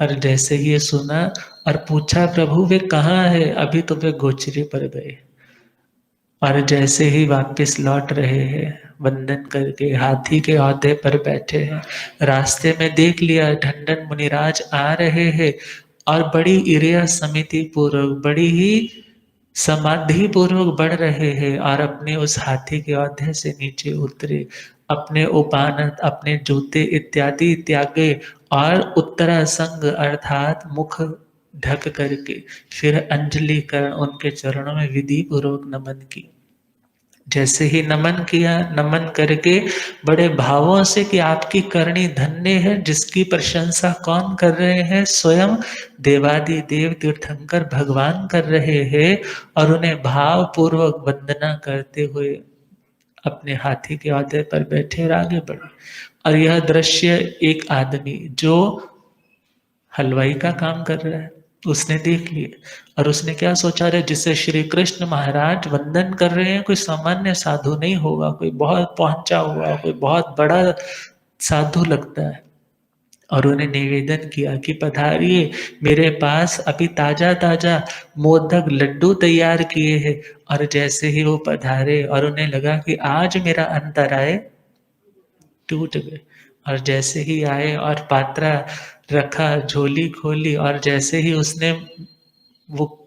और जैसे ही ये सुना और पूछा प्रभु वे कहाँ है, अभी तो वे गोचरी पर गए, और जैसे ही वापस लौट रहे हैं वंदन करके हाथी के औहदे पर बैठे हैं, रास्ते में देख लिया ढंढन मुनिराज आ रहे हैं, और बड़ी इरिया समिति पूर्वक बड़ी ही समाधि पूर्वक बढ़ रहे हैं, और अपने उस हाथी के औहदे से नीचे उतरे, अपने उपान अपने जूते इत्यादि त्यागे, और उत्तरासंग अर्थात मुख ढक करके फिर अंजलि कर उनके चरणों में विधि पूर्वक नमन की। जैसे ही नमन किया, नमन करके बड़े भावों से कि आपकी करनी धन्य है, जिसकी प्रशंसा कौन कर रहे हैं, स्वयं देवादि देव तीर्थंकर भगवान कर रहे हैं, और उन्हें भाव पूर्वक वंदना करते हुए अपने हाथी के औहदे पर बैठे और आगे बढ़े। और यह दृश्य एक आदमी जो हलवाई का काम कर रहा है उसने देख लिया, और उसने क्या सोचा, रहे जिसे श्री कृष्ण महाराज वंदन कर रहे हैं कोई सामान्य साधु नहीं होगा, कोई बहुत पहुंचा हुआ, कोई बहुत बड़ा साधु लगता है। और उन्हें निवेदन किया कि पधारिए, मेरे पास अभी ताजा ताजा मोदक लड्डू तैयार किए हैं। और जैसे ही वो पधारे और उन्हें लगा कि आज मेरा अंतराय टूट गए, और जैसे ही आए और पात्रा रखा, झोली खोली, और जैसे ही उसने वो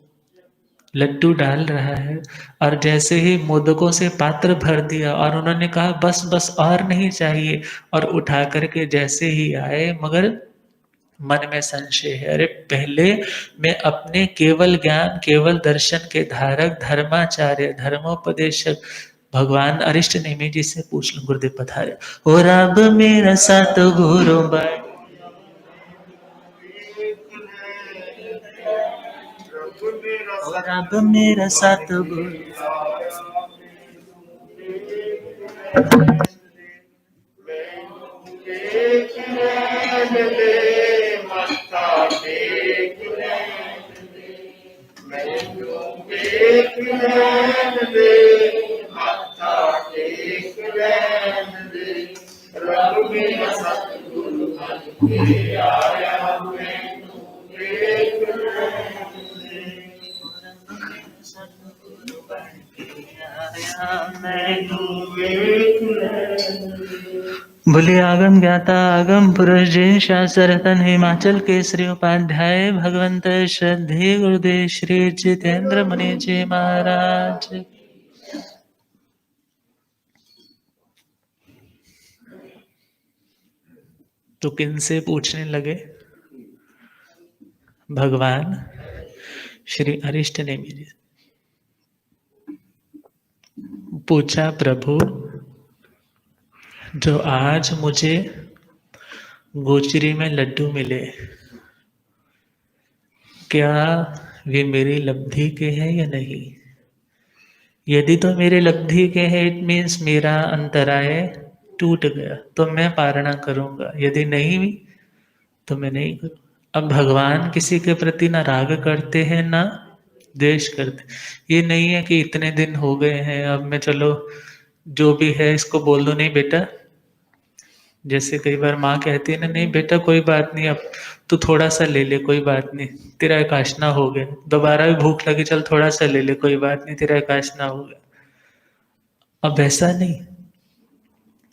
लड्डू डाल रहा है, और जैसे ही मोदकों से पात्र भर दिया, और उन्होंने कहा बस बस और नहीं चाहिए, और उठा करके जैसे ही आए, मगर मन में संशय है, अरे पहले मैं अपने केवल ज्ञान केवल दर्शन के धारक धर्माचार्य धर्मोपदेशक भगवान अरिष्ट नेमि जी से पूछ लूं। गुरुदेव पधारे। और अब मेरा सात गुरु बाई, और अब मेरा सात गुरु, बोले आगम ज्ञाता आगम पुरुष जय शास्त्र रतन हिमाचल केसरी उपाध्याय भगवंत श्रद्धे गुरुदेव श्री जितेंद्र मुनि जी महाराज। तो किनसे पूछने लगे? भगवान श्री अरिष्ट ने मेरे पूछा, प्रभु जो आज मुझे गोचरी में लड्डू मिले, क्या वे मेरी लब्धि के हैं या नहीं? यदि तो मेरे लब्धि के हैं, इट मीन्स मेरा अंतराय टूट गया तो मैं पारणा करूंगा, यदि नहीं भी तो मैं नहीं करूँ। अब भगवान किसी के प्रति ना राग करते हैं ना द्वेष करते। ये नहीं है कि इतने दिन हो गए हैं, अब मैं चलो जो भी है इसको बोल दो, नहीं बेटा। जैसे कई बार माँ कहती है ना, नहीं बेटा कोई बात नहीं, अब तू थोड़ा सा ले ले, कोई बात नहीं, तेरा एकाशना हो गया। दोबारा भी भूख लगी, चल थोड़ा सा ले ले, कोई बात नहीं, तेरा एकाशना हो गया। अब ऐसा नहीं,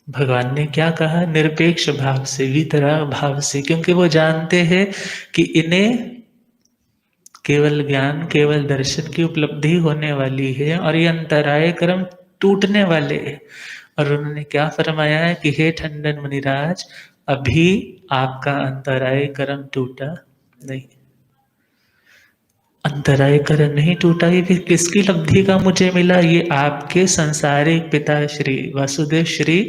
भगवान ने क्या कहा? निरपेक्ष भाव से, वितराग भाव से, क्योंकि वो जानते हैं कि इन्हें केवल ज्ञान केवल दर्शन की उपलब्धि होने वाली है और ये अंतराय कर्म टूटने वाले हैं। और उन्होंने क्या फरमाया है कि हे ठंडन मुनिराज, अभी आपका अंतराय कर्म टूटा नहीं। अंतराय कर्म नहीं टूटा, ये फिर किसकी लब्धि का मुझे मिला? ये आपके संसारिक पिता श्री वासुदेव श्री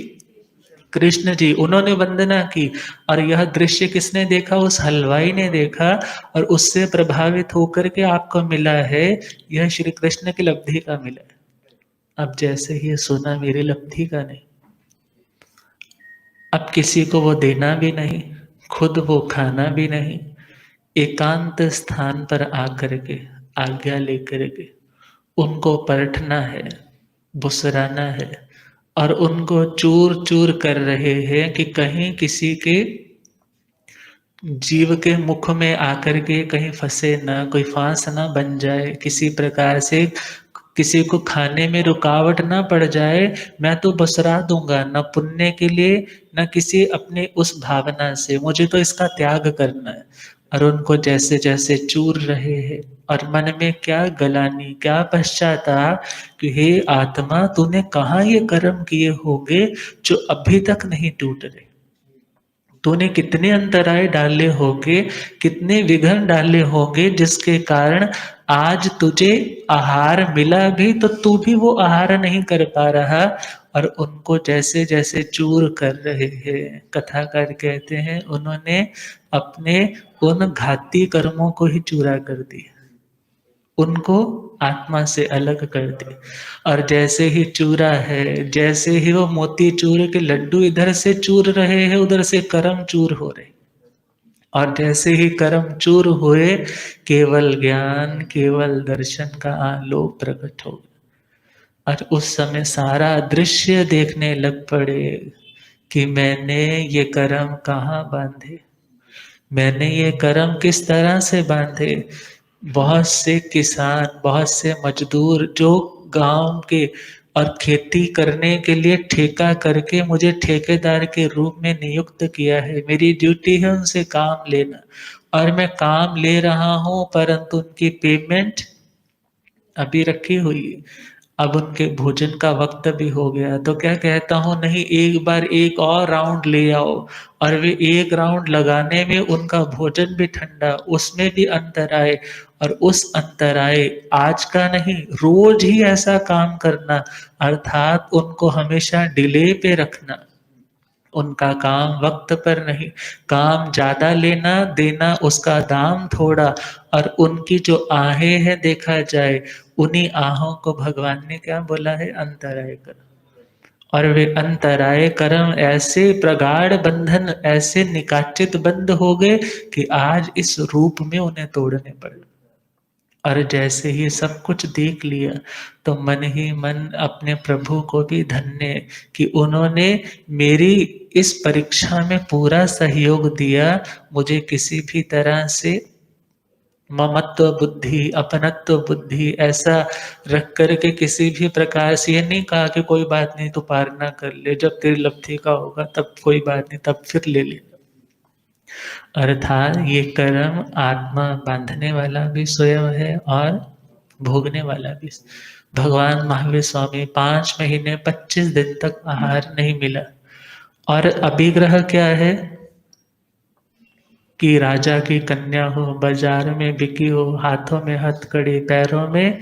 कृष्ण जी, उन्होंने वंदना की। और यह दृश्य किसने देखा? उस हलवाई ने देखा और उससे प्रभावित होकर के आपको मिला है, यह श्री कृष्ण की लब्धि का मिला है। अब जैसे ही सुना, मेरी लब्धि का नहीं। अब किसी को वो देना भी नहीं, खुद वो खाना भी नहीं, एकांत स्थान पर आकर के आज्ञा लेकर के उनको परखना है, बुसराना है और उनको चूर चूर कर रहे हैं कि कहीं किसी के जीव के मुख में आकर के कहीं फंसे ना, कोई फांस ना बन जाए, किसी प्रकार से किसी को खाने में रुकावट ना पड़ जाए। मैं तो बसरा दूंगा, न पुण्य के लिए न किसी अपने उस भावना से, मुझे तो इसका त्याग करना है। और उनको जैसे जैसे चूर रहे हैं और मन में क्या गलानी, क्या पश्चाताप कि हे आत्मा, तूने कहाँ ये कर्म किए होंगे जो अभी तक नहीं टूट रहे। तूने कितने अंतराय डाले होंगे, कितने विघ्न डाले होंगे, जिसके कारण आज तुझे आहार मिला भी तो तू भी वो आहार नहीं कर पा रहा। और उनको जैसे जैसे चूर कर रहे हैं, कथाकार कहते हैं उन्होंने अपने उन घाती कर्मों को ही चूरा कर दिया, उनको आत्मा से अलग कर दे। और जैसे ही चूरा है, जैसे ही वो मोती चूर के लड्डू इधर से चूर रहे हैं, उधर से कर्म चूर हो रहे। और जैसे ही कर्म चूर हुए, केवल ज्ञान केवल दर्शन का आलोक प्रकट हो गया। और उस समय सारा दृश्य देखने लग पड़े कि मैंने ये कर्म कहाँ बांधे, मैंने ये कर्म किस तरह से बांधे। बहुत से किसान, बहुत से मजदूर जो गांव के और खेती करने के लिए ठेका करके मुझे ठेकेदार के रूप में नियुक्त किया है, मेरी ड्यूटी है उनसे काम लेना और मैं काम ले रहा हूं, परंतु उनकी पेमेंट अभी रखी हुई है। अब उनके भोजन का वक्त भी हो गया, तो क्या कहता हूँ, नहीं एक बार एक और राउंड ले आओ। और वे एक राउंड लगाने में उनका भोजन भी ठंडा, उसमें भी अंतराय। और उस अंतराय आज का नहीं, रोज ही ऐसा काम करना, अर्थात उनको हमेशा डिले पे रखना। उनका काम वक्त पर नहीं, काम ज्यादा लेना देना, उसका दाम थोड़ा। और उनकी जो आहें हैं देखा जाए, उन्हीं आहों को भगवान ने क्या बोला है? अंतराय कर्म। और वे अंतराय कर्म ऐसे प्रगाढ़ बंधन, ऐसे निकाचित बंद हो गए कि आज इस रूप में उन्हें तोड़ने पड़े। और जैसे ही सब कुछ देख लिया तो मन ही मन अपने प्रभु को भी धन्य कि उन्होंने मेरी इस परीक्षा में पूरा सहयोग दिया, मुझे किसी भी तरह से ममत्व बुद्धि, अपनत्व बुद्धि ऐसा रख कर के किसी भी प्रकार से ये नहीं कहा कि कोई बात नहीं तू पार ना कर ले, जब तेरी लब्धि का होगा तब कोई बात नहीं, तब फिर ले ले। अर्थात ये कर्म आत्मा बांधने वाला भी स्वयं है और भोगने वाला भी। भगवान महावीर स्वामी 5 महीने 25 दिन तक आहार नहीं मिला, और अभिग्रह क्या है कि राजा की कन्या हो, बाजार में बिकी हो, हाथों में हथकड़ी, पैरों में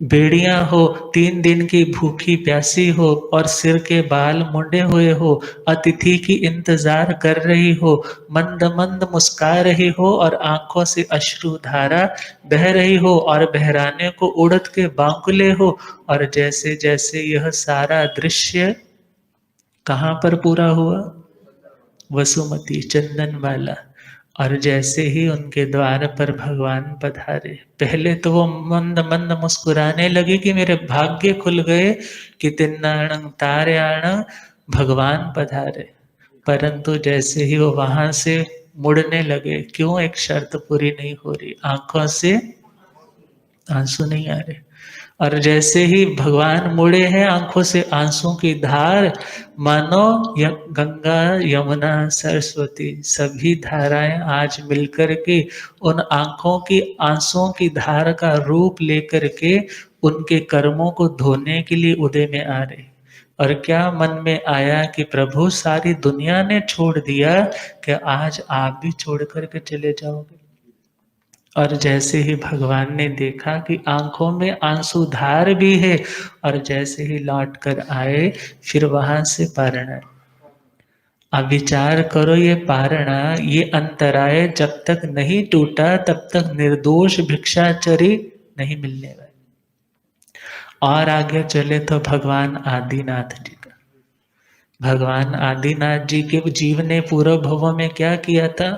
बेड़ियां हो, 3 दिन की भूखी प्यासी हो और सिर के बाल मुंडे हुए हो, अतिथि की इंतजार कर रही हो, मंद मंद मुस्का रही हो और आंखों से अश्रु धारा बह रही हो और बहराने को उड़द के बांकुले हो। और जैसे जैसे यह सारा दृश्य कहाँ पर पूरा हुआ? वसुमती चंदन वाला। और जैसे ही उनके द्वार पर भगवान पधारे, पहले तो वो मंद मंद मुस्कुराने लगे कि मेरे भाग्य खुल गए कि तिन्नाणं तार्याणं भगवान पधारे। परंतु जैसे ही वो वहां से मुड़ने लगे, क्यों? एक शर्त पूरी नहीं हो रही, आंखों से आंसू नहीं आ रहे। और जैसे ही भगवान मुड़े हैं, आंखों से आंसू की धार, मानो गंगा यमुना सरस्वती सभी धाराएं आज मिलकर के उन आंखों की आंसुओं की धार का रूप लेकर के उनके कर्मों को धोने के लिए उदय में आ रहे। और क्या मन में आया कि प्रभु सारी दुनिया ने छोड़ दिया, कि आज आप भी छोड़ करके चले जाओगे? और जैसे ही भगवान ने देखा कि आंखों में आंसुधार भी है, और जैसे ही लौट कर आए, फिर वहां से पारणा। अब विचार करो, ये पारणा, ये अंतराय जब तक नहीं टूटा तब तक निर्दोष भिक्षाचरी नहीं मिलने वाली। और आगे चले तो भगवान आदिनाथ जी का। भगवान आदिनाथ जी के जीव ने पूर्व भवों में क्या किया था?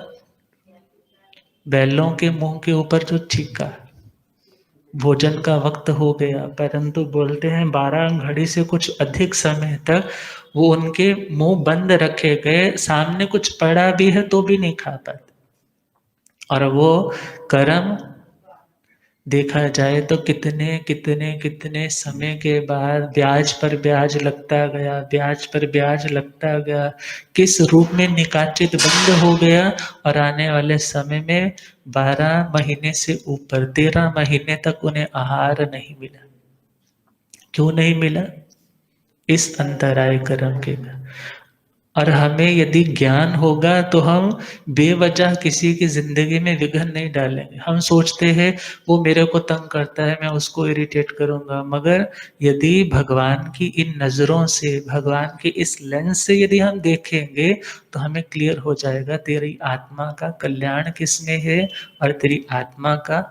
बैलों के मुंह के ऊपर जो छीका, भोजन का वक्त हो गया, परंतु बोलते हैं 12 घड़ी से कुछ अधिक समय तक वो उनके मुंह बंद रखे गए, सामने कुछ पड़ा भी है तो भी नहीं खा पाते। और वो कर्म देखा जाए तो कितने कितने कितने समय के बाद ब्याज पर ब्याज लगता गया, ब्याज पर ब्याज लगता गया, किस रूप में निकाचित बंद हो गया। और आने वाले समय में 12 महीने से ऊपर 13 महीने तक उन्हें आहार नहीं मिला। क्यों नहीं मिला? इस अंतराय कर्म के कारण। और हमें यदि ज्ञान होगा तो हम बेवजह किसी की जिंदगी में विघ्न नहीं डालेंगे। हम सोचते हैं वो मेरे को तंग करता है, मैं उसको इरिटेट करूंगा, मगर यदि भगवान की इन नज़रों से, भगवान के इस लेंस से यदि हम देखेंगे तो हमें क्लियर हो जाएगा तेरी आत्मा का कल्याण किसमें है और तेरी आत्मा का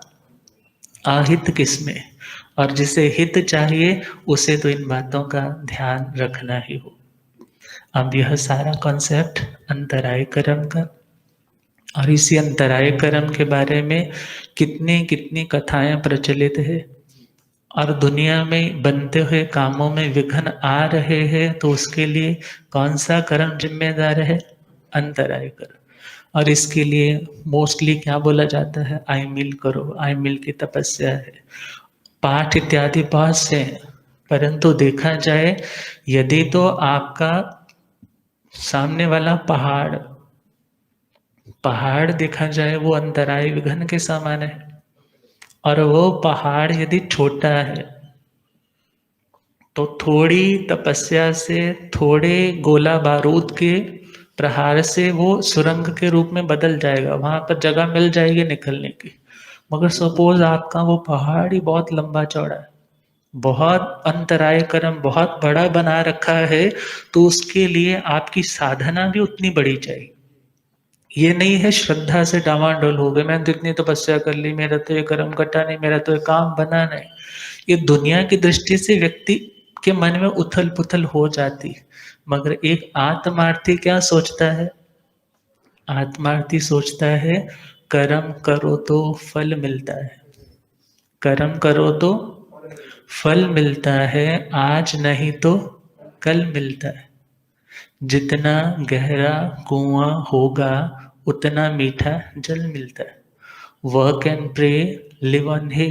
आहित किसमें। और जिसे हित चाहिए उसे तो इन बातों का ध्यान रखना ही हो। अब यह सारा कॉन्सेप्ट अंतराय कर्म का, और इसी अंतराय कर्म के बारे में कितनी कितनी कथाएं प्रचलित है। और दुनिया में बनते हुए कामों में विघ्न आ रहे हैं तो उसके लिए कौन सा कर्म जिम्मेदार है? अंतराय कर्म। और इसके लिए मोस्टली क्या बोला जाता है? आई मिल करो, आई मिल की तपस्या है, पाठ इत्यादि बहुत से हैं। परंतु देखा जाए, यदि तो आपका सामने वाला पहाड़, पहाड़ देखा जाए वो अंतराय विघ्न के समान है, और वो पहाड़ यदि छोटा है तो थोड़ी तपस्या से, थोड़े गोला बारूद के प्रहार से वो सुरंग के रूप में बदल जाएगा, वहां पर जगह मिल जाएगी निकलने की। मगर सपोज आपका वो पहाड़ ही बहुत लंबा चौड़ा है, बहुत अंतराय कर्म बहुत बड़ा बना रखा है, तो उसके लिए आपकी साधना भी उतनी बड़ी चाहिए। ये नहीं है श्रद्धा से डामाडोल हो गए, मैंने तो इतनी तपस्या कर ली, मेरा तो ये कर्म कटा नहीं, मेरा तो ये काम बना नहीं। ये दुनिया की दृष्टि से व्यक्ति के मन में उथल पुथल हो जाती, मगर एक आत्मार्थी क्या सोचता है? आत्मार्थी सोचता है कर्म करो तो फल मिलता है, कर्म करो तो फल मिलता है, आज नहीं तो कल मिलता है। जितना गहरा कुआं होगा उतना मीठा जल मिलता है। Work and pray, live on hay,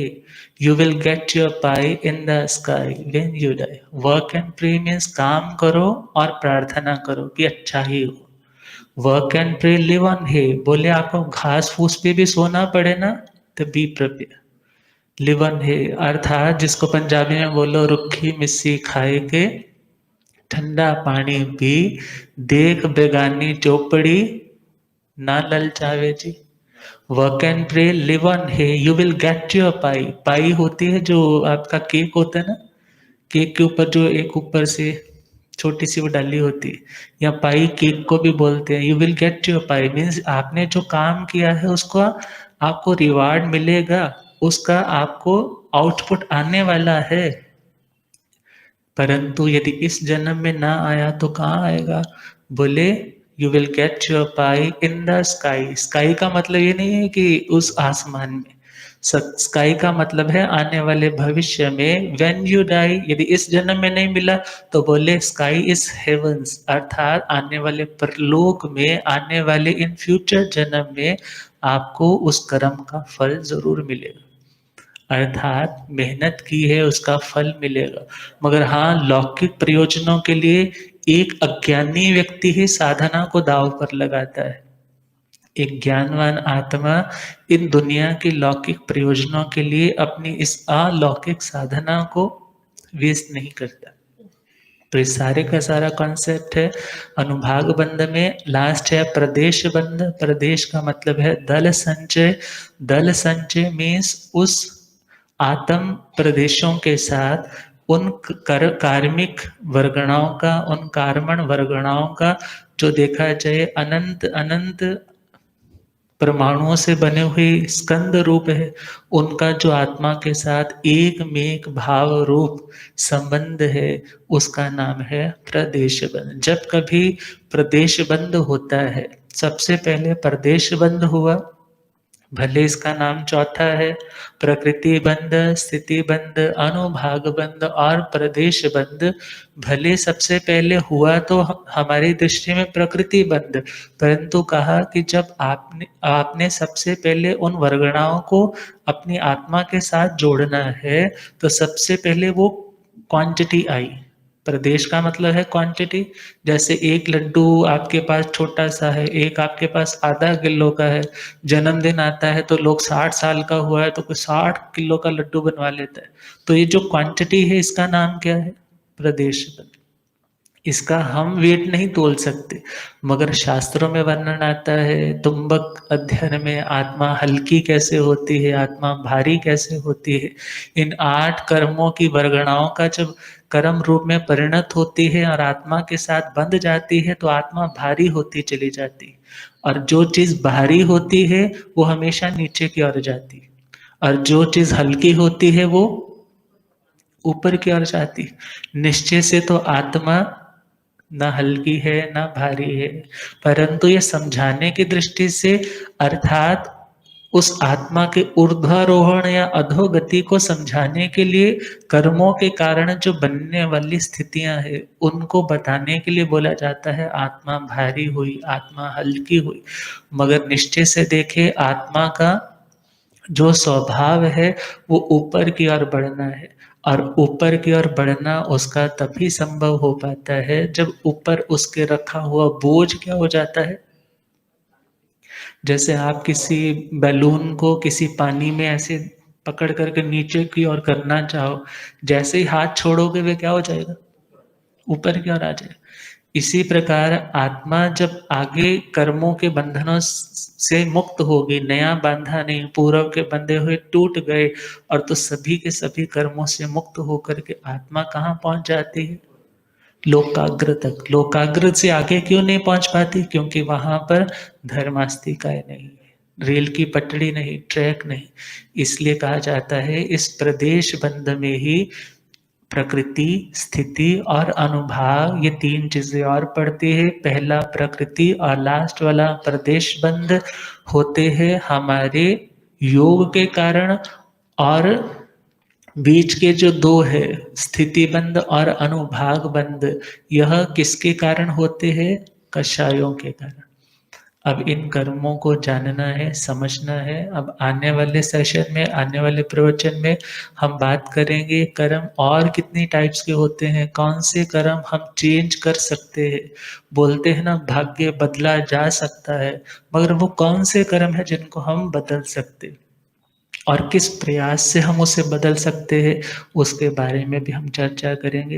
you will get your pie in the sky when you die. Work and pray means काम करो और प्रार्थना करो कि अच्छा ही हो। Work and pray, live on hay, बोले आपको घास फूस पे भी सोना पड़े ना तो बी प्रिपेयर। लिव ऑन हे अर्थात जिसको पंजाबी में बोलो रुखी मिस्सी खाए के, ठंडा पानी पी, देख बेगानी चौपड़ी, ना ललचावे जी। Work and pray, live on hay, you will get your pie. Pie होती है जो आपका केक होता है ना, केक के ऊपर जो एक ऊपर से छोटी सी वो डाली होती है, या पाई केक को भी बोलते हैं। You will get your pi means आपने जो काम किया है उसको आपको रिवार्ड मिलेगा, उसका आपको आउटपुट आने वाला है। परंतु यदि इस जन्म में ना आया तो कहाँ आएगा? बोले you will get your pie in the sky. Sky का मतलब ये नहीं है कि उस आसमान में, स्काई का मतलब है आने वाले भविष्य में। व्हेन यू डाई, यदि इस जन्म में नहीं मिला तो बोले स्काई इज हेवंस, अर्थात आने वाले परलोक में, आने वाले इन फ्यूचर जन्म में आपको उस कर्म का फल जरूर मिलेगा। अर्थात मेहनत की है उसका फल मिलेगा। मगर हाँ, लौकिक प्रयोजनों के लिए एक अज्ञानी व्यक्ति ही साधना को दांव पर लगाता है। एक ज्ञानवान आत्मा इन दुनिया के लौकिक प्रयोजनों के लिए अपनी इस अलौकिक साधना को वेस्ट नहीं करता। तो इस सारे का सारा कॉन्सेप्ट है अनुभाग बंध में। लास्ट है प्रदेश बंध। प्रदेश का मतलब है दल संचय। दल संचय मीन्स उस आत्म प्रदेशों के साथ उन कार्मिक वर्गणाओं का, उन कार्मण वर्गणाओं का जो देखा जाए अनंत अनंत परमाणुओं से बने हुए स्कंद रूप है, उनका जो आत्मा के साथ एक मेक भाव रूप संबंध है, उसका नाम है प्रदेश बंध। जब कभी प्रदेश बंध होता है, सबसे पहले प्रदेश बंध हुआ, भले इसका नाम चौथा है प्रकृति बंध, स्थिति बंध, अनुभाग बंध और प्रदेश बंध। भले सबसे पहले हुआ तो हमारी दृष्टि में प्रकृति बंध, परंतु कहा कि जब आपने आपने सबसे पहले उन वर्गणाओं को अपनी आत्मा के साथ जोड़ना है तो सबसे पहले वो क्वांटिटी आई। प्रदेश का मतलब है क्वांटिटी। जैसे एक लड्डू आपके पास छोटा सा है, एक आपके पास आधा किलो का है। जन्मदिन आता है तो लोग 60 साल का हुआ है तो कोई 60 किलो का लड्डू बनवा लेता है। तो ये जो क्वांटिटी है इसका नाम क्या है? प्रदेश। इसका हम वेट नहीं तोल सकते, मगर शास्त्रों में वर्णन आता है, तुम्बक अध्ययन में आत्मा हल्की कैसे होती है, आत्मा भारी कैसे होती है। इन 8 कर्मों की वर्गणाओं का जब कर्म रूप में परिणत होती है और आत्मा के साथ बंध जाती है तो आत्मा भारी होती चली जाती है। और जो चीज भारी होती है वो हमेशा नीचे की ओर जाती है, और जो चीज हल्की होती है वो ऊपर की ओर जाती है। निश्चय से तो आत्मा ना हल्की है ना भारी है, परंतु ये समझाने की दृष्टि से, अर्थात उस आत्मा के ऊर्ध्वारोहण या अधोगति को समझाने के लिए कर्मों के कारण जो बनने वाली स्थितियां हैं उनको बताने के लिए बोला जाता है आत्मा भारी हुई, आत्मा हल्की हुई। मगर निश्चय से देखे आत्मा का जो स्वभाव है वो ऊपर की ओर बढ़ना है, और ऊपर की ओर बढ़ना उसका तभी संभव हो पाता है जब ऊपर उसके रखा हुआ बोझ क्या हो जाता है। जैसे आप किसी बैलून को किसी पानी में ऐसे पकड़ करके नीचे की ओर करना चाहो, जैसे ही हाथ छोड़ोगे वे क्या हो जाएगा? ऊपर की ओर आ जाएगा। इसी प्रकार आत्मा जब आगे कर्मों के बंधनों से मुक्त होगी, नया बांधा नहीं, पूर्व के बंधे हुए टूट गए, और तो सभी के सभी कर्मों से मुक्त होकर के आत्मा कहाँ पहुंच जाती है? लोकाग्र तक। लोकाग्र से आगे क्यों नहीं पहुंच पाती? क्योंकि वहां पर धर्मास्तिकाएं नहीं है, रेल की पटड़ी नहीं, ट्रैक नहीं। इसलिए कहा जाता है इस प्रदेश बंध में ही प्रकृति, स्थिति और अनुभाग, ये 3 चीजें और पड़ती है। पहला प्रकृति और लास्ट वाला प्रदेश बंध होते हैं हमारे योग के कारण, और बीच के जो 2 है स्थिति बंध और अनुभाग बंध, यह किसके कारण होते हैं? कषायों के कारण। अब इन कर्मों को जानना है, समझना है। अब आने वाले सेशन में, आने वाले प्रवचन में हम बात करेंगे कर्म और कितनी टाइप्स के होते हैं, कौन से कर्म हम चेंज कर सकते हैं। बोलते हैं ना भाग्य बदला जा सकता है, मगर वो कौन से कर्म है जिनको हम बदल सकते हैं और किस प्रयास से हम उसे बदल सकते हैं, उसके बारे में भी हम चर्चा करेंगे।